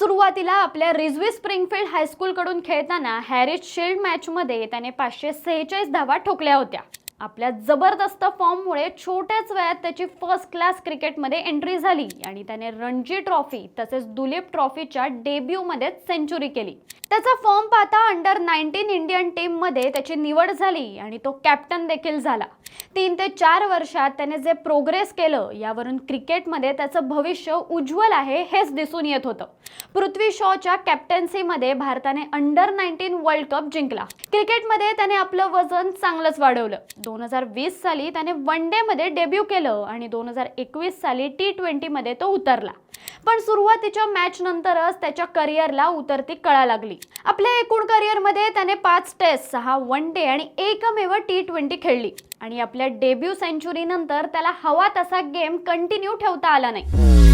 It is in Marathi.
सुरुवातीला आपल्या रिझवी स्प्रिंगफील्ड हायस्कूल कडून खेळताना हॅरिस शील्ड मॅचमध्ये त्याने 546 धावा ठोकल्या होत्या। आपल्या जबरदस्त फॉर्ममुळे छोट्याच वयात त्याची फर्स्ट क्लास क्रिकेटमध्ये एंट्री झाली आणि त्याने रणजी ट्रॉफी तसेच दुलीप ट्रॉफीच्या डेब्यूमध्ये सेंचुरी केली। त्याचा फॉर्म पाहता अंडर 19 इंडियन टीममध्ये त्याची निवड झाली आणि तो कॅप्टन देखील झाला। 3 ते 4 वर्षात त्याने जे प्रोग्रेस केलं यावरून क्रिकेटमध्ये त्याचं भविष्य उज्ज्वल आहे हेच दिसून येत होतं। पृथ्वी शॉच्या कॅप्टन्सीमध्ये भारताने अंडर 19 वर्ल्ड कप जिंकला। क्रिकेटमध्ये त्याने आपलं वजन चांगलंच वाढवलं। 2020 साली त्याने वन डे मध्ये डेब्यू केलं आणि 2021 साली T20 मध्ये तो उतरला। पण सुरुवातीच्या मॅच नंतरच त्याच्या करिअरला उतरती कळा लागली। आपल्या एकूण करिअरमध्ये त्याने 5 टेस्ट, 6 वन डे आणि एकमेव T20 खेळली आणि आपल्या डेब्यू सेंचुरी नंतर त्याला हवा तसा गेम कंटिन्यू ठेवता आला नाही।